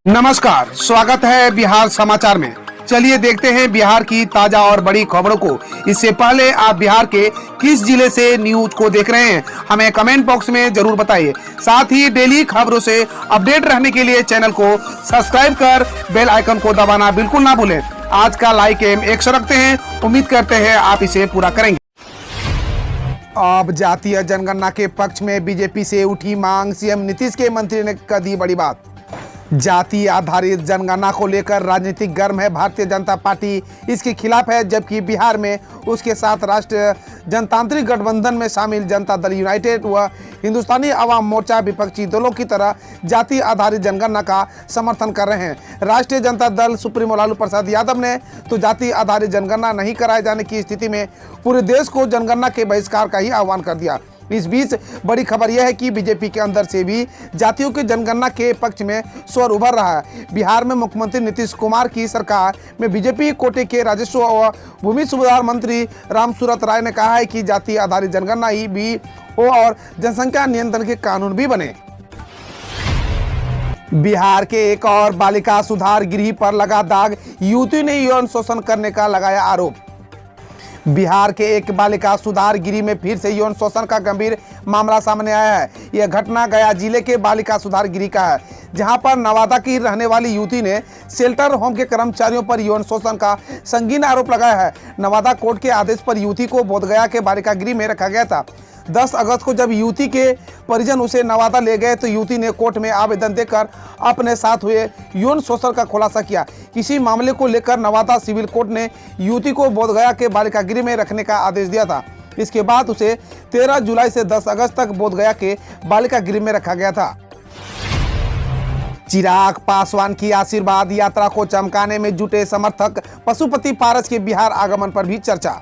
नमस्कार, स्वागत है बिहार समाचार में। चलिए देखते हैं बिहार की ताजा और बड़ी खबरों को। इससे पहले आप बिहार के किस जिले से न्यूज को देख रहे हैं, हमें कमेंट बॉक्स में जरूर बताइए। साथ ही डेली खबरों से अपडेट रहने के लिए चैनल को सब्सक्राइब कर बेल आइकन को दबाना बिल्कुल ना भूलें। आज का लाइक एम 100 रखते हैं, उम्मीद करते हैं आप इसे पूरा करेंगे। अब जातीय जनगणना के पक्ष में बीजेपी से उठी मांग, सीएम नीतीश के मंत्री ने कर दी बड़ी बात। जाति आधारित जनगणना को लेकर राजनीतिक गर्म है। भारतीय जनता पार्टी इसके खिलाफ है, जबकि बिहार में उसके साथ राष्ट्रीय जनतांत्रिक गठबंधन में शामिल जनता दल यूनाइटेड व हिंदुस्तानी अवाम मोर्चा विपक्षी दलों की तरह जाति आधारित जनगणना का समर्थन कर रहे हैं। राष्ट्रीय जनता दल सुप्रीमो लालू प्रसाद यादव ने तो जाति आधारित जनगणना नहीं कराए जाने की स्थिति में पूरे देश को जनगणना के बहिष्कार का ही आह्वान कर दिया। इस बीच बड़ी खबर यह है कि बीजेपी के अंदर से भी जातियों की जनगणना के पक्ष में स्वर उभर रहा है। बिहार में मुख्यमंत्री नीतीश कुमार की सरकार में बीजेपी कोटे के राजस्व और भूमि सुधार मंत्री रामसूरत राय ने कहा है कि जाति आधारित जनगणना ही भी हो और जनसंख्या नियंत्रण के कानून भी बने। बिहार के एक और बालिका सुधार गृह पर लगा दाग, युवती ने यौन शोषण करने का लगाया आरोप। बिहार के एक बालिका सुधार गृह में फिर से यौन शोषण का गंभीर मामला सामने आया है। यह घटना गया जिले के बालिका सुधार गृह का है, जहां पर नवादा की रहने वाली युवती ने शेल्टर होम के कर्मचारियों पर यौन शोषण का संगीन आरोप लगाया है। नवादा कोर्ट के आदेश पर युवती को बोधगया के बालिका गृह में रखा गया था। 10 अगस्त को जब युवती के परिजन उसे नवादा ले गए तो युवती ने कोर्ट में आवेदन देकर अपने साथ हुए यौन शोषण का खुलासा किया। इसी मामले को लेकर नवादा सिविल कोर्ट ने युवती को बोधगया के बालिका गृह में रखने का आदेश दिया था। इसके बाद उसे 13 जुलाई से 10 अगस्त तक बोधगया के बालिका गृह में रखा गया था। चिराग पासवान की आशीर्वाद यात्रा को चमकाने में जुटे समर्थक, पशुपति पारस के बिहार आगमन पर भी चर्चा।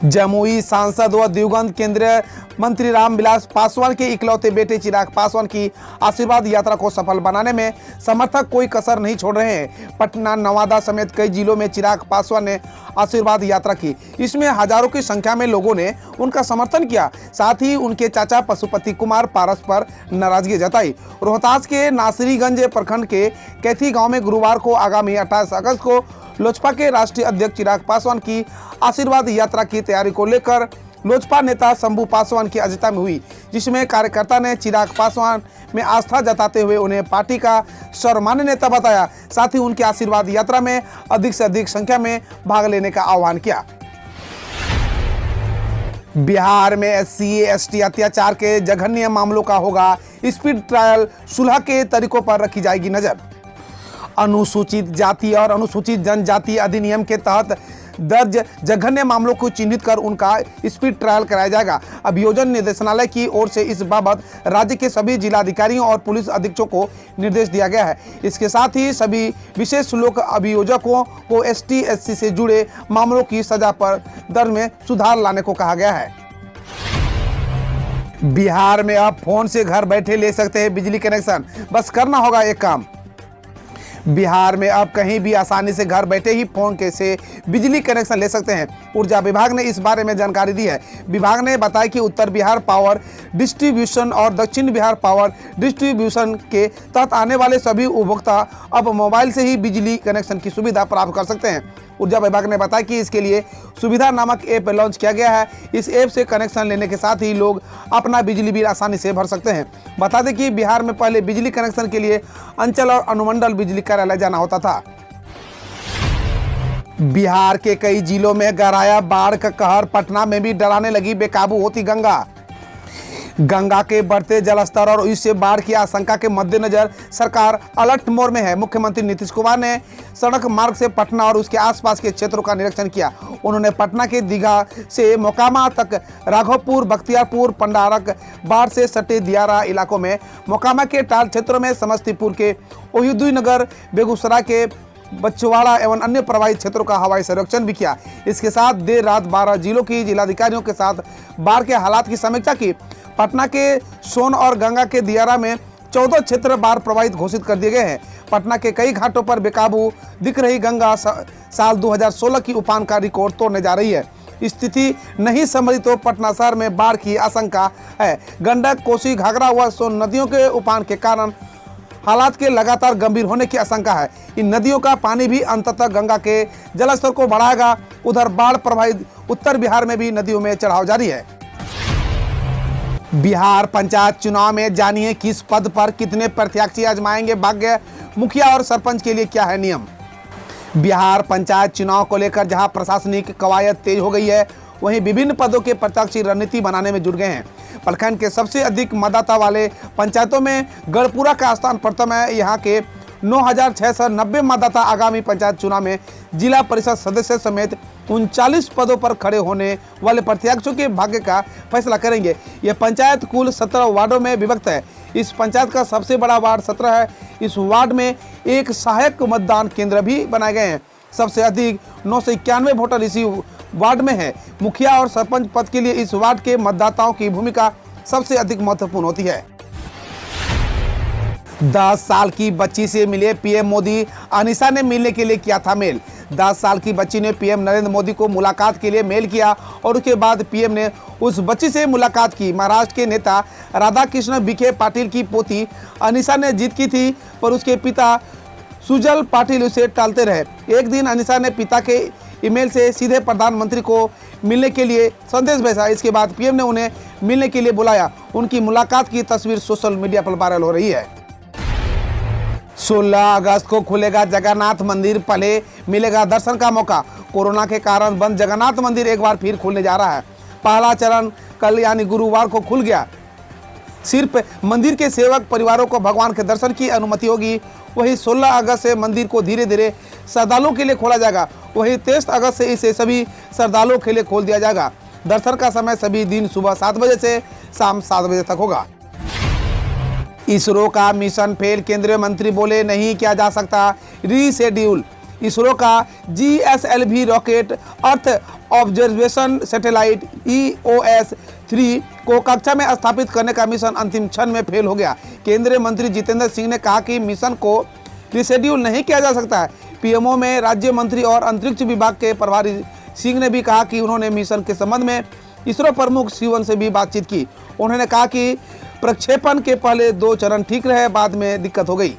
जमुई सांसद व दिवंगत केंद्रीय मंत्री रामविलास पासवान के इकलौते बेटे चिराग पासवान की आशीर्वाद यात्रा को सफल बनाने में समर्थक कोई कसर नहीं छोड़ रहे हैं। पटना, नवादा समेत कई जिलों में चिराग पासवान ने आशीर्वाद यात्रा की। इसमें हजारों की संख्या में लोगों ने उनका समर्थन किया। साथ ही उनके चाचा पशुपति कुमार पारस पर नाराजगी जताई। रोहतास के नासिरीगंज प्रखंड के कैथी गाँव में गुरुवार को आगामी 28 अगस्त को लोजपा के राष्ट्रीय अध्यक्ष चिराग पासवान की आशीर्वाद यात्रा की तैयारी को लेकर लोजपा नेता शंभू पासवान की अध्यक्षता में हुई, जिसमें कार्यकर्ता ने चिराग पासवान में आस्था जताते हुए उन्हें पार्टी का सर्वमान्य नेता बताया। साथ ही उनकी आशीर्वाद यात्रा में अधिक से अधिक संख्या में भाग लेने का आह्वान किया। बिहार में SC/ST अत्याचार के जघन्य मामलों का होगा स्पीड ट्रायल, सुलह के तरीकों पर रखी जाएगी नजर। अनुसूचित जाति और अनुसूचित जनजाति अधिनियम के तहत दर्ज जघन्य मामलों को चिन्हित कर उनका स्पीड ट्रायल कराया जाएगा। अभियोजन निदेशालय की ओर से इस बाबत राज्य के सभी जिलाधिकारियों और पुलिस अधीक्षकों को निर्देश दिया गया है। इसके साथ ही सभी विशेष लोक अभियोजकों को ST/SC से जुड़े मामलों की सजा पर दर में सुधार लाने को कहा गया है। बिहार में अब फोन से घर बैठे ले सकते हैं बिजली कनेक्शन, बस करना होगा एक काम। बिहार में अब कहीं भी आसानी से घर बैठे ही फोन के से बिजली कनेक्शन ले सकते हैं। ऊर्जा विभाग ने इस बारे में जानकारी दी है। विभाग ने बताया कि उत्तर बिहार पावर डिस्ट्रीब्यूशन और दक्षिण बिहार पावर डिस्ट्रीब्यूशन के तहत आने वाले सभी उपभोक्ता अब मोबाइल से ही बिजली कनेक्शन की सुविधा प्राप्त कर सकते हैं। ऊर्जा विभाग ने बताया कि इसके लिए सुविधा नामक ऐप लॉन्च किया गया है। इस ऐप से कनेक्शन लेने के साथ ही लोग अपना बिजली बिल आसानी से भर सकते हैं। बता दें कि बिहार में पहले बिजली कनेक्शन के लिए अंचल और अनुमंडल बिजली कार्यालय जाना होता था। बिहार के कई जिलों में गहराया बाढ़ का कहर, पटना में भी डराने लगी बेकाबू होती गंगा। गंगा के बढ़ते जलस्तर और इससे बाढ़ की आशंका के मद्देनजर सरकार अलर्ट मोड में है। मुख्यमंत्री नीतीश कुमार ने सड़क मार्ग से पटना और उसके आसपास के क्षेत्रों का निरीक्षण किया। उन्होंने पटना के दीघा से मोकामा तक, राघवपुर, बख्तियारपुर, पंडारक, बाढ़ से सटे दियारा इलाकों में, मोकामा के टाल क्षेत्रों में, समस्तीपुर के ओहिदुनगर, बेगूसराय के बछवाड़ा एवं अन्य प्रभावित क्षेत्रों का हवाई सर्वेक्षण भी किया। इसके साथ देर रात 12 जिलों की जिलाधिकारियों के साथ बाढ़ के हालात की समीक्षा की। पटना के सोन और गंगा के दियारा में 14 क्षेत्र बाढ़ प्रभावित घोषित कर दिए गए हैं। पटना के कई घाटों पर बेकाबू दिख रही गंगा साल 2016 की उफान का रिकॉर्ड तोड़ने जा रही है। स्थिति नहीं संभली तो पटना शहर में बाढ़ की आशंका है। गंडक, कोसी, घाघरा व सोन नदियों के उफान के कारण हालात के लगातार गंभीर होने की आशंका है। इन नदियों का पानी भी अंततः गंगा के जलस्तर को बढ़ाएगा। उधर बाढ़ प्रभावित उत्तर बिहार में भी नदियों में चढ़ाव जारी है। बिहार पंचायत चुनाव में जानिए किस पद पर कितने प्रत्याशी आजमाएंगे भाग्य, मुखिया और सरपंच के लिए क्या है नियम। बिहार पंचायत चुनाव को लेकर जहां प्रशासनिक कवायद तेज हो गई है, वहीं विभिन्न पदों के प्रत्याशी रणनीति बनाने में जुट गए हैं। प्रखंड के सबसे अधिक मतदाता वाले पंचायतों में गढ़पुरा का स्थान प्रथम है। यहाँ के 9,690 मतदाता आगामी पंचायत चुनाव में जिला परिषद सदस्य समेत 39 पदों पर खड़े होने वाले प्रत्याशियों के भाग्य का फैसला करेंगे। यह पंचायत कुल 17 वार्डों में विभक्त है। इस पंचायत का सबसे बड़ा वार्ड 17 है। इस वार्ड में एक सहायक मतदान केंद्र भी बनाए गए हैं। सबसे अधिक 991 वोटर इसी वार्ड में है। मुखिया और सरपंच पद के लिए इस वार्ड के मतदाताओं की भूमिका सबसे अधिक महत्वपूर्ण होती है। 10 साल की बच्ची से मिले पीएम मोदी, अनीसा ने मिलने के लिए किया था मेल। 10 साल की बच्ची ने पीएम नरेंद्र मोदी को मुलाकात के लिए मेल किया और उसके बाद पीएम ने उस बच्ची से मुलाकात की। महाराष्ट्र के नेता राधाकृष्ण विखे पाटिल की पोती अनीसा ने जिद की थी, पर उसके पिता सुजल पाटिल उसे टालते रहे। एक दिन अनीसा ने पिता के ईमेल से सीधे प्रधानमंत्री को मिलने के लिए संदेश भेजा। इसके बाद पीएम ने उन्हें मिलने के लिए बुलाया। उनकी मुलाकात की तस्वीर सोशल मीडिया पर वायरल हो रही है। 16 अगस्त को खुलेगा जगन्नाथ मंदिर, पहले मिलेगा दर्शन का मौका। कोरोना के कारण बंद जगन्नाथ मंदिर एक बार फिर खुलने जा रहा है। पहला चरण कल यानी गुरुवार को खुल गया। सिर्फ मंदिर के सेवक परिवारों को भगवान के दर्शन की अनुमति होगी। वहीं 16 अगस्त से मंदिर को धीरे धीरे श्रद्धालुओं के लिए खोला जाएगा। वहीं 23 अगस्त से इसे सभी श्रद्धालुओं के लिए खोल दिया जाएगा। दर्शन का समय सभी दिन सुबह 7 बजे से शाम 7 बजे तक होगा। इसरो का मिशन फेल, केंद्रीय मंत्री बोले नहीं किया जा सकता रीशेड्यूल। इसरो का GSLV rocket earth observation satellite EOS-3 को कक्षा में स्थापित करने का मिशन अंतिम क्षण में फेल हो गया। केंद्रीय मंत्री जितेंद्र सिंह ने कहा कि मिशन को रीशेड्यूल नहीं किया जा सकता है। पीएमओ में राज्य मंत्री और अंतरिक्ष विभाग के प्रभारी सिंह ने भी कहा कि उन्होंने मिशन के संबंध में इसरो प्रमुख शिवन से भी बातचीत की। उन्होंने कहा कि प्रक्षेपण के पहले 2 चरण ठीक रहे, बाद में दिक्कत हो गई।